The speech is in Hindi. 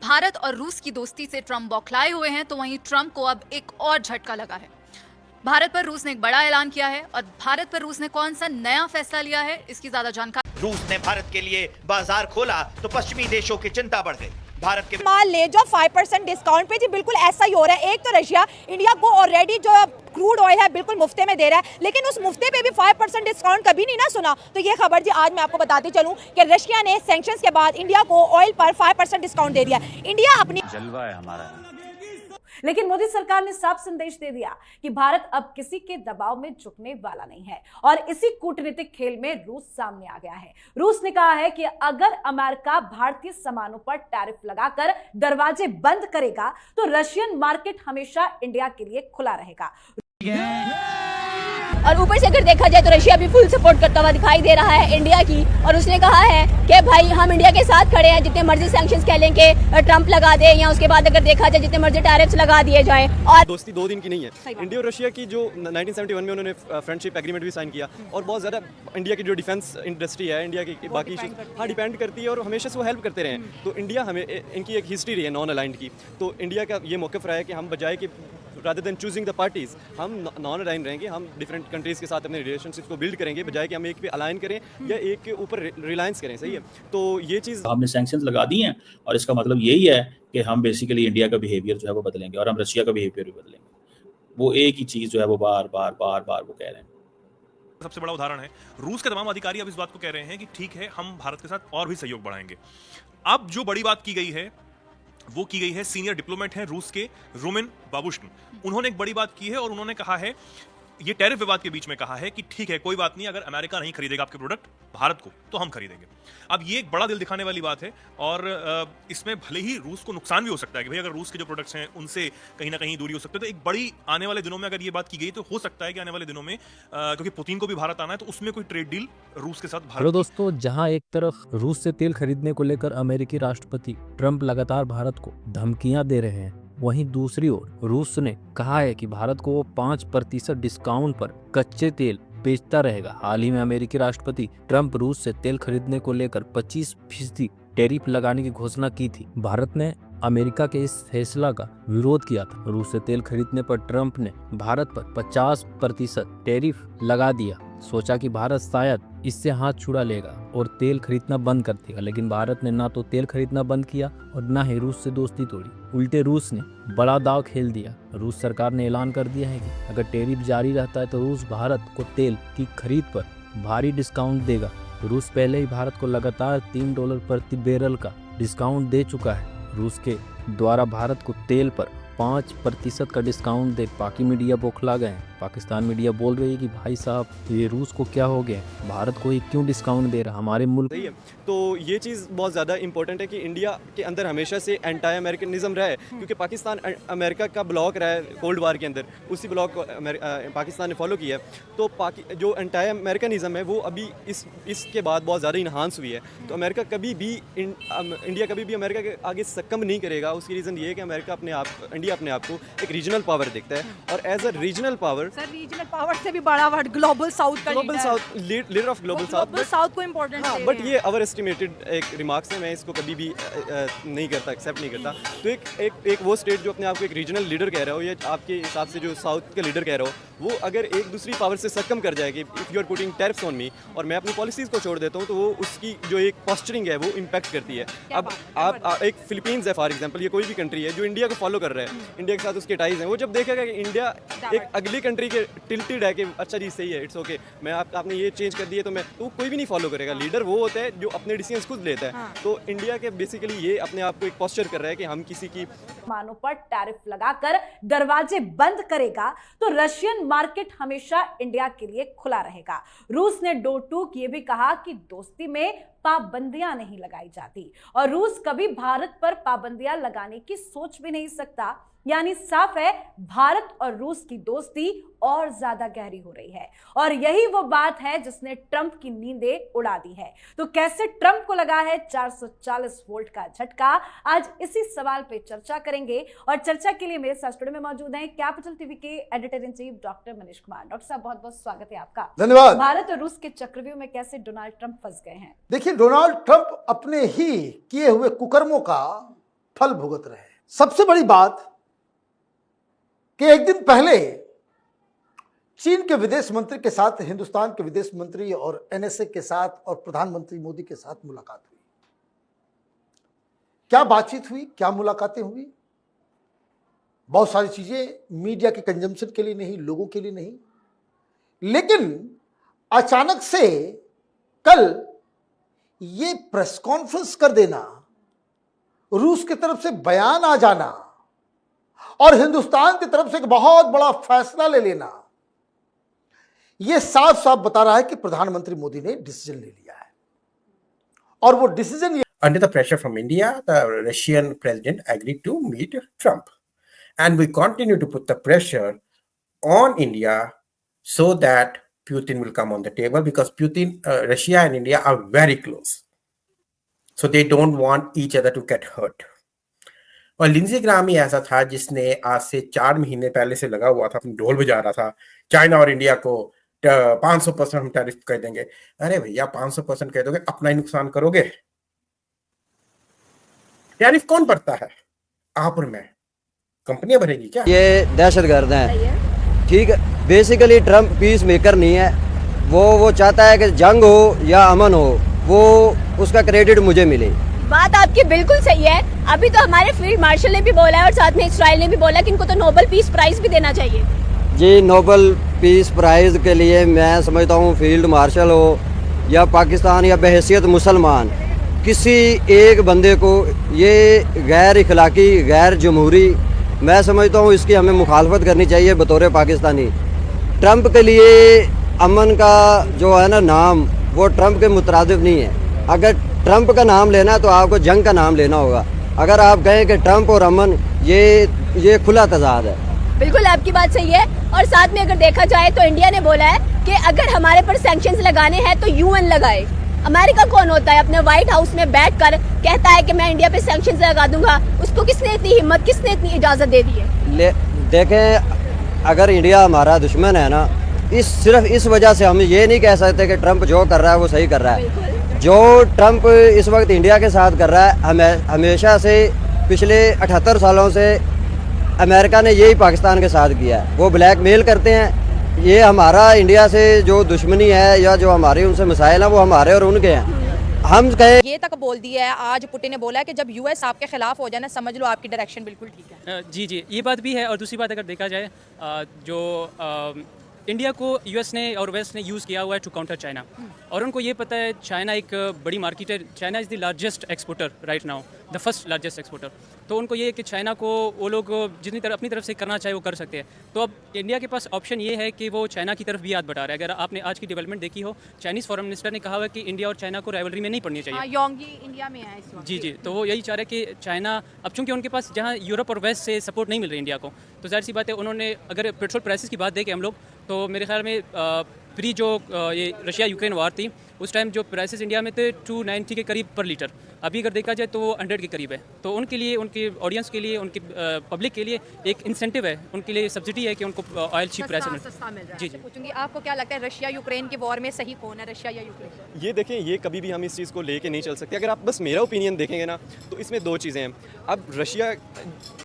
भारत और रूस की दोस्ती से ट्रंप बौखलाए हुए हैं, तो वहीं ट्रंप को अब एक और झटका लगा है। भारत पर रूस ने एक बड़ा ऐलान किया है और भारत पर रूस ने कौन सा नया फैसला लिया है, इसकी ज्यादा जानकारी। रूस ने भारत के लिए बाजार खोला तो पश्चिमी देशों की चिंता बढ़ गई। भारत के माल ले जो 5% डिस्काउंट पे जी, बिल्कुल ऐसा ही हो रहा है। एक तो रशिया इंडिया को ऑलरेडी जो क्रूड ऑयल है बिल्कुल मुफ्ते में दे रहा है, लेकिन उस मुफ्ते पे भी 5% डिस्काउंट कभी नहीं ना सुना। तो ये खबर जी आज मैं आपको बताती चलूं कि रशिया ने सैंक्शंस के बाद इंडिया को ऑयल पर 5% डिस्काउंट दे दिया। इंडिया अपनी जलवा है हमारा। लेकिन मोदी सरकार ने साफ संदेश दे दिया कि भारत अब किसी के दबाव में झुकने वाला नहीं है और इसी कूटनीतिक खेल में रूस सामने आ गया है। रूस ने कहा है कि अगर अमेरिका भारतीय सामानों पर टैरिफ लगाकर दरवाजे बंद करेगा तो रशियन मार्केट हमेशा इंडिया के लिए खुला रहेगा। और ऊपर से अगर देखा जाए तो रशिया भी फुल सपोर्ट करता हुआ दिखाई दे रहा है इंडिया की, और उसने कहा है कि भाई हम इंडिया के साथ खड़े हैं, जितने मर्जी सैंक्शंस कह लें कि ट्रंप लगा दे, या उसके बाद अगर देखा जाए जितने मर्जी टैरिफ्स लगा दिए जाएं। और दोस्ती 2 दिन की नहीं है। इंडिया और रशिया की जो 1971 में उन्होंने फ्रेंडशिप एग्रीमेंट भी साइन किया, और बहुत ज़्यादा इंडिया की जो डिफेंस इंडस्ट्री है, इंडिया की बाकी इशूज हाँ डिपेंड करती है, और हमेशा से वो हेल्प करते रहे हैं। तो इंडिया हमें इनकी एक हिस्ट्री रही है नॉन अलाइंड की। तो इंडिया का ये मौक़िफ़ रहा है कि हम बजाय कि rather than choosing the parties, हम नॉन अलाइन रहेंगे, हम डिफरेंट कंट्रीज़ के साथ अपने रिलेशनशिप को बिल्ड करेंगे, बजाय कि हम एक पे अलाइन करें या एक के ऊपर रिलायंस करें। सही है, तो ये चीज़ हमने सैंक्शंस लगा दी हैं और इसका मतलब यही है कि हम बेसिकली इंडिया का बिहेवियर जो है वो बदलेंगे और हम रशिया का बिहेवियर भी बदलेंगे। वो एक ही चीज़ जो है वो बार बार वो कह रहे हैं। सबसे बड़ा उदाहरण है रूस के तमाम अधिकारी अब इस बात को कह रहे हैं कि ठीक है, हम भारत के साथ और भी सहयोग बढ़ाएंगे। अब जो बड़ी बात की गई है वो की गई है, सीनियर डिप्लोमेट हैं रूस के रोमन बाबुश्किन, उन्होंने एक बड़ी बात की है और उन्होंने कहा है, ये टैरिफ विवाद के बीच में कहा है कि ठीक है, कोई बात नहीं, अगर अमेरिका नहीं खरीदेगा आपके प्रोडक्ट भारत को तो हम खरीदेंगे। अब ये एक बड़ा दिल दिखाने वाली बात है और इसमें भले ही रूस को नुकसान भी हो सकता है कि भाई अगर रूस के जो प्रोडक्ट्स हैं उनसे कहीं ना कहीं दूरी हो सकती है। तो एक बड़ी आने वाले दिनों में अगर ये बात की गई तो हो सकता है कि आने वाले दिनों में क्योंकि पुतिन को भी भारत आना है, तो उसमें कोई ट्रेड डील रूस के साथ। हेलो दोस्तों, जहां एक तरफ रूस से तेल खरीदने को लेकर अमेरिकी राष्ट्रपति ट्रंप लगातार भारत को धमकियां दे रहे हैं, वहीं दूसरी ओर रूस ने कहा है कि भारत को 5% डिस्काउंट पर कच्चे तेल बेचता रहेगा। हाल ही में अमेरिकी राष्ट्रपति ट्रंप रूस से तेल खरीदने को लेकर 25% टैरिफ लगाने की घोषणा की थी। भारत ने अमेरिका के इस फैसला का विरोध किया था। रूस से तेल खरीदने पर ट्रंप ने भारत पर 50% टैरिफ लगा दिया। सोचा कि भारत शायद इससे हाथ छुड़ा लेगा और तेल खरीदना बंद कर देगा, लेकिन भारत ने ना तो तेल खरीदना बंद किया और ना ही रूस से दोस्ती तोड़ी। उल्टे रूस ने बड़ा दाव खेल दिया। रूस सरकार ने ऐलान कर दिया है कि अगर टैरिफ जारी रहता है तो रूस भारत को तेल की खरीद पर भारी डिस्काउंट देगा। रूस पहले ही भारत को लगातार $3 प्रति बैरल का डिस्काउंट दे चुका है। रूस के द्वारा भारत को तेल पर 5% का डिस्काउंट दे बाकी मीडिया बौखला गए हैं। पाकिस्तान मीडिया बोल रही है कि भाई साहब, ये रूस को क्या हो गया, भारत को ये क्यों डिस्काउंट दे रहा हमारे मुल्क। सही है, तो ये चीज़ बहुत ज़्यादा इंपॉर्टेंट है कि इंडिया के अंदर हमेशा से एंटी अमेरिकनिज्म रहा है, क्योंकि पाकिस्तान अमेरिका का ब्लॉक रहा है कोल्ड वार के अंदर, उसी ब्लॉक को पाकिस्तान ने फॉलो किया है। तो जो एंटी अमेरिकनिज्म है वो अभी इसके बाद बहुत ज़्यादा इन्हांस हुई है। तो अमेरिका कभी भी इंडिया कभी भी अमेरिका के आगे सक्कम नहीं करेगा। उसकी रीज़न ये है कि इंडिया अपने आप को एक रीजनल पावर देखता है, और as a regional power, sir regional power से भी बड़ा वर्ड ग्लोबल साउथ का लीडर ऑफ ग्लोबल साउथ को इंपॉर्टेंट है। बट ये ओवर एस्टिमेटेड एक रिमार्क्स है, मैं इसको कभी भी नहीं करता, एक्सेप्ट नहीं करता। तो एक वो स्टेट जो अपने आप को एक रीजनल लीडर कह रहा हो, या आपके हिसाब से जो साउथ का लीडर कह रहा हो, वो अगर एक दूसरी पावर से सक्कम कर जाएगी, if you are putting tariffs on me, और मैं अपनी पॉलिसीज़ को छोड़ देता हूँ, तो वो उसकी जो एक पॉस्चरिंग है वो इम्पैक्ट करती है। अब आप एक फिलीपींस है फॉर एग्जाम्पल, ये कोई भी कंट्री है जो इंडिया को फॉलो कर रहा है, इंडिया के साथ उसके टाइज हैं, वो जब देखेगा कि इंडिया एक अगली कंट्री के टिल्टेड है कि अच्छा जी सही है, इट्स ओके, मैं आपने ये चेंज कर दिए तो कोई भी नहीं फॉलो करेगा। लीडर वो होता है जो अपने डिसीजंस खुद लेता है। तो इंडिया के बेसिकली ये अपने आप को एक पोस्चर कर रहा है कि हम किसी की सामानों पर टैरिफ लगाकर दरवाजे बंद करेगा तो रशियन मार्केट हमेशा इंडिया के लिए खुला रहेगा। रूस ने डो टूक ये भी कहा कि दोस्ती में पाबंदियां नहीं लगाई जाती और रूस कभी भारत पर पाबंदियां लगाने की सोच भी नहीं सकता। यानी साफ है, भारत और रूस की दोस्ती और ज्यादा गहरी हो रही है और यही वो बात है जिसने ट्रंप की नींदें उड़ा दी है। तो कैसे ट्रंप को लगा है 440 वोल्ट का झटका, आज इसी सवाल पे चर्चा करेंगे और चर्चा के लिए मेरे साथ स्टूडियो में मौजूद हैं कैपिटल टीवी के editor in chief doctor Manish Kumar. Doctor साहब, बहुत बहुत स्वागत है आपका। धन्यवाद। भारत और रूस के चक्रव्यूह में कैसे डोनाल्ड ट्रंप फंस गए हैं? देखिए, डोनाल्ड ट्रंप अपने ही किए हुए कुकर्मों का फल भुगत रहे हैं। सबसे बड़ी बात कि एक दिन पहले चीन के विदेश मंत्री के साथ हिंदुस्तान के विदेश मंत्री और एनएसए के साथ और प्रधानमंत्री मोदी के साथ मुलाकात हुई। क्या बातचीत हुई, क्या मुलाकातें हुई? बहुत सारी चीजें मीडिया के कंजम्पशन के लिए नहीं, लोगों के लिए नहीं, लेकिन अचानक से कल ये प्रेस कॉन्फ्रेंस कर देना, रूस की तरफ से बयान आ जाना और हिंदुस्तान की तरफ से एक बहुत बड़ा फैसला ले लेना, यह साफ साफ बता रहा है कि प्रधानमंत्री मोदी ने डिसीजन ले लिया है। और वो decision under the pressure from India, the Russian president agreed to meet Trump. And we continue to put the pressure on India so that Putin will come on the table, because Russia and India are very close. So they don't want each other to get hurt. और लिंडसे ग्राहाम ही ऐसा था जिसने आज से 4 महीने पहले से लगा हुआ था, अपनी ढोल बजा रहा था, चाइना और इंडिया को 500% हम टैरिफ कर देंगे। अरे भैया 500% कह दोगे, अपना ही नुकसान करोगे। टैरिफ कौन भरता है? आप और मैं, कंपनियां भरेगी क्या? ये दहशतगर्द हैं, ठीक है। बेसिकली ट्रम्प पीस मेकर नहीं है, वो चाहता है कि जंग हो या अमन हो, वो उसका क्रेडिट मुझे मिले। बात आपकी बिल्कुल सही है। अभी तो हमारे फील्ड मार्शल ने भी बोला है और साथ में इस्राइल ने भी बोला कि इनको तो नोबेल पीस प्राइज भी देना चाहिए। जी, नोबेल पीस प्राइज के लिए मैं समझता हूँ फील्ड मार्शल हो या पाकिस्तान या बहैसियत मुसलमान, किसी एक बंदे को ये गैर इखलाकी, गैर जमहूरी, मैं समझता हूँ इसकी हमें मुखालफत करनी चाहिए बतौर पाकिस्तानी। ट्रम्प के लिए अमन का जो है ना नाम, वो ट्रम्प के मुतरादिफ नहीं है। अगर ट्रम्प का नाम लेना है तो आपको जंग का नाम लेना होगा। अगर आप कहें कि ट्रम्प और अमन ये खुला तजाद है। बिल्कुल आपकी बात सही है। और साथ में अगर देखा जाए तो इंडिया ने बोला है कि अगर हमारे पर सैंक्शंस लगाने हैं तो यूएन लगाए। अमेरिका कौन होता है अपने व्हाइट हाउस में बैठकर कहता है कि मैं इंडिया पे सैंक्शंस लगा दूंगा? उसको किसने इतनी हिम्मत, किसने इतनी इजाजत दे दी है? देखें, अगर इंडिया हमारा दुश्मन है ना, सिर्फ इस वजह से हम ये नहीं कह सकते कि ट्रम्प जो कर रहा है वो सही कर रहा है। जो ट्रम्प इस वक्त इंडिया के साथ कर रहा है, हमेशा से पिछले 78 सालों से अमेरिका ने यही पाकिस्तान के साथ किया है। वो ब्लैकमेल करते हैं। ये हमारा इंडिया से जो दुश्मनी है या जो हमारे उनसे मसाइल हैं, वो हमारे और उनके हैं। हम कहें ये तक बोल दिया है, आज पुतिन ने बोला है कि जब यूएस आपके खिलाफ हो जाए ना, समझ लो आपकी डायरेक्शन बिल्कुल ठीक है। जी, ये बात भी है। और दूसरी बात अगर देखा जाए, जो इंडिया को यूएस ने और वेस्ट ने यूज़ किया हुआ है टू काउंटर चाइना, और उनको ये पता है चाइना एक बड़ी मार्केट है। China is the largest exporter right now, the first largest exporter. तो उनको ये है कि चाइना को वो लोग जितनी तरफ अपनी तरफ से करना चाहे वो कर सकते हैं। तो अब इंडिया के पास ऑप्शन ये है कि वो चाइना की तरफ भी हाथ बढ़ा रहा है। अगर आपने आज की डेवलपमेंट देखी हो, चाइनीज़ फॉरेन मिनिस्टर ने कहा हुआ कि इंडिया और चाइना को राइवलरी में नहीं पड़नी चाहिए। योंगी इंडिया में है इस वक्त। जी, तो वो यही चाह रहे हैं कि चाइना, अब चूंकि उनके पास जहाँ यूरोप और वेस्ट से सपोर्ट नहीं मिल रही इंडिया को, तो जाहिर सी बात है उन्होंने, अगर पेट्रोल प्राइसेस की बात देखें हम लोग, तो मेरे ख्याल में प्री जो ये रशिया यूक्रेन वार थी, उस टाइम जो प्राइसेस इंडिया में थे 290 के करीब पर लीटर, अभी अगर देखा जाए तो वो 100 के करीब है। तो उनके लिए, उनके ऑडियंस के लिए, उनकी पब्लिक के लिए एक इंसेंटिव है, उनके लिए सब्सिडी है कि उनको ऑयल चीप प्राइस में सस्ता मिल रहा है। जी। पूछूंगी आपको क्या लगता है रशिया यूक्रेन की वॉर में सही कौन है, रशिया या यूक्रेन? ये देखें, ये कभी भी हम इस चीज़ को लेके नहीं चल सकते। अगर आप बस मेरा ओपिनियन देखेंगे ना, तो इसमें 2 चीज़ें हैं। अब रशिया